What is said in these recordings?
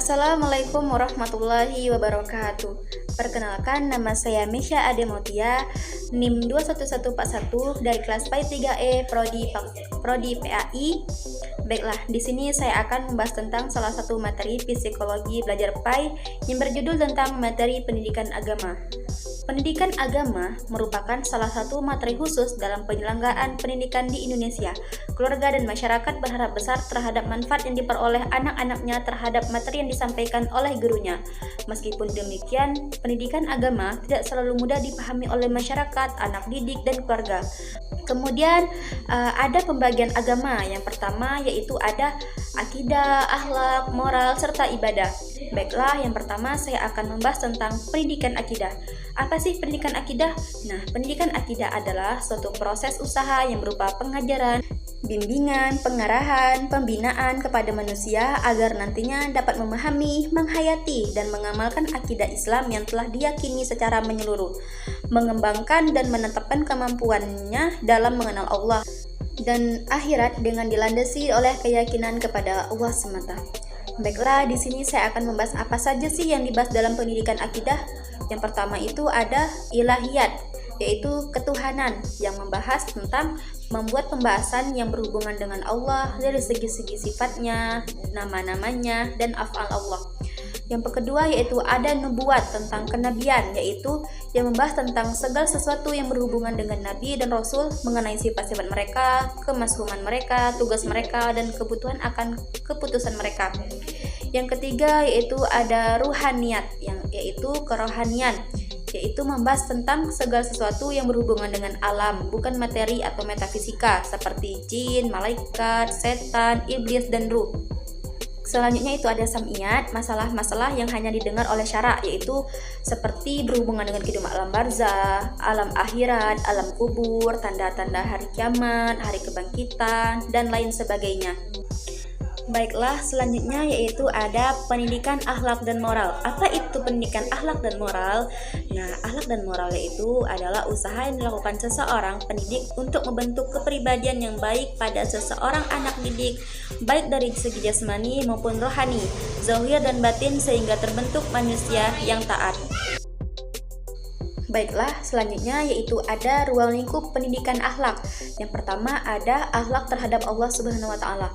Assalamualaikum warahmatullahi wabarakatuh. Perkenalkan, nama saya Misha Ademotia, NIM 21141 dari kelas PAI 3E Prodi PAI. Baiklah, di sini saya akan membahas tentang salah satu materi psikologi belajar PAI yang berjudul tentang materi pendidikan agama. Pendidikan agama merupakan salah satu materi khusus dalam penyelenggaraan pendidikan di Indonesia. Keluarga dan masyarakat berharap besar terhadap manfaat yang diperoleh anak-anaknya terhadap materi yang disampaikan oleh gurunya. Meskipun demikian, pendidikan agama tidak selalu mudah dipahami oleh masyarakat, anak didik, dan keluarga. Kemudian ada pembagian agama. Yang pertama yaitu ada akidah, akhlak, moral, serta ibadah. Baiklah, yang pertama saya akan membahas tentang pendidikan akidah. Apa sih pendidikan akidah? Nah, pendidikan akidah adalah suatu proses usaha yang berupa pengajaran, bimbingan, pengarahan, pembinaan kepada manusia agar nantinya dapat memahami, menghayati, dan mengamalkan akidah Islam yang telah diyakini secara menyeluruh, mengembangkan dan menetapkan kemampuannya dalam mengenal Allah dan akhirat dengan dilandasi oleh keyakinan kepada Allah semata. Baiklah, di sini saya akan membahas apa saja sih yang dibahas dalam pendidikan akidah. Yang pertama itu ada ilahiyat, yaitu ketuhanan, yang membahas tentang membuat pembahasan yang berhubungan dengan Allah dari segi-segi sifatnya, nama-namanya, dan af'al Allah. Yang kedua yaitu ada nubuat, tentang kenabian, yaitu yang membahas tentang segala sesuatu yang berhubungan dengan Nabi dan Rasul mengenai sifat-sifat mereka, kemaslumuman mereka, tugas mereka, dan kebutuhan akan keputusan mereka. Yang ketiga yaitu ada ruhaniyat, yaitu kerohanian, yaitu membahas tentang segala sesuatu yang berhubungan dengan alam, bukan materi atau metafisika seperti jin, malaikat, setan, iblis, dan ruh. Selanjutnya itu ada sam'iyat, masalah-masalah yang hanya didengar oleh syara', yaitu seperti berhubungan dengan kehidupan alam barzah, alam akhirat, alam kubur, tanda-tanda hari kiamat, hari kebangkitan, dan lain sebagainya. Baiklah, selanjutnya yaitu ada pendidikan akhlak dan moral. Apa itu pendidikan akhlak dan moral? Nah, akhlak dan moral yaitu adalah usaha yang dilakukan seseorang pendidik untuk membentuk kepribadian yang baik pada seseorang anak didik, baik dari segi jasmani maupun rohani, zahir dan batin, sehingga terbentuk manusia yang taat. Baiklah, selanjutnya yaitu ada ruang lingkup pendidikan akhlak. Yang pertama ada akhlak terhadap Allah Subhanahu wa taala.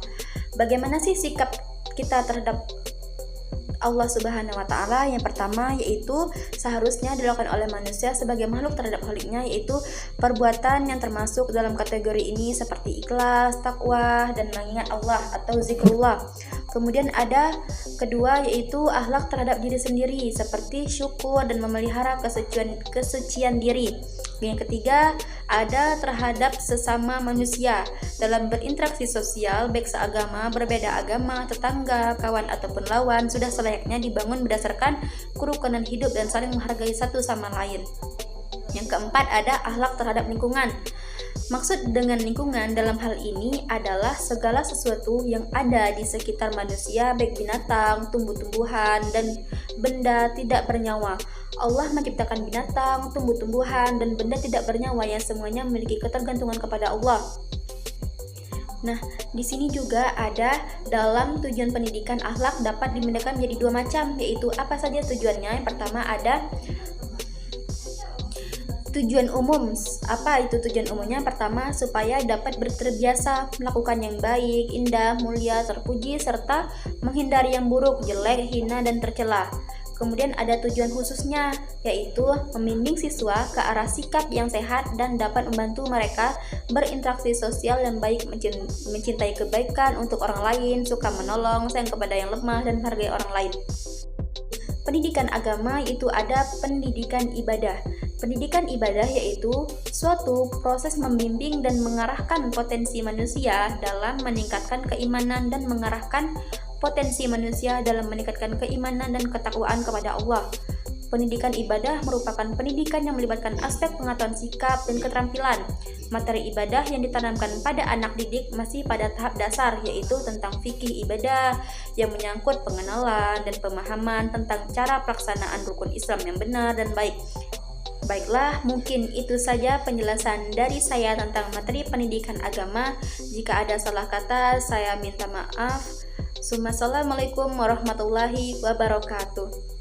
Bagaimana sih sikap kita terhadap Allah Subhanahu wa taala? Yang pertama yaitu seharusnya dilakukan oleh manusia sebagai makhluk terhadap Khaliknya, yaitu perbuatan yang termasuk dalam kategori ini seperti ikhlas, takwa, dan mengingat Allah atau zikrullah. Kemudian ada kedua yaitu akhlak terhadap diri sendiri seperti syukur dan memelihara kesucian diri. Yang ketiga ada terhadap sesama manusia dalam berinteraksi sosial, baik seagama, berbeda agama, tetangga, kawan ataupun lawan, sudah selayaknya dibangun berdasarkan kerukunan hidup dan saling menghargai satu sama lain. Yang keempat ada akhlak terhadap lingkungan. Maksud dengan lingkungan dalam hal ini adalah segala sesuatu yang ada di sekitar manusia, baik binatang, tumbuh-tumbuhan, dan benda tidak bernyawa. Allah menciptakan binatang, tumbuh-tumbuhan, dan benda tidak bernyawa yang semuanya memiliki ketergantungan kepada Allah. Nah, di sini juga ada dalam tujuan pendidikan akhlak dapat dibedakan menjadi dua macam, yaitu apa saja tujuannya. Yang pertama ada tujuan umum. Apa itu tujuan umumnya? Pertama, supaya dapat terbiasa melakukan yang baik, indah, mulia, terpuji, serta menghindari yang buruk, jelek, hina, dan tercela. Kemudian ada tujuan khususnya, yaitu membimbing siswa ke arah sikap yang sehat dan dapat membantu mereka berinteraksi sosial yang baik, mencintai kebaikan untuk orang lain, suka menolong, sayang kepada yang lemah, dan menghargai orang lain. Pendidikan agama itu ada pendidikan ibadah. Pendidikan ibadah yaitu suatu proses membimbing dan mengarahkan potensi manusia dalam meningkatkan keimanan dan mengarahkan potensi manusia dalam meningkatkan keimanan dan ketakwaan kepada Allah. Pendidikan ibadah merupakan pendidikan yang melibatkan aspek pengetahuan sikap dan keterampilan. Materi ibadah yang ditanamkan pada anak didik masih pada tahap dasar, yaitu tentang fikih ibadah yang menyangkut pengenalan dan pemahaman tentang cara pelaksanaan rukun Islam yang benar dan baik. Baiklah, mungkin itu saja penjelasan dari saya tentang materi pendidikan agama. Jika ada salah kata, saya minta maaf. Assalamualaikum warahmatullahi wabarakatuh.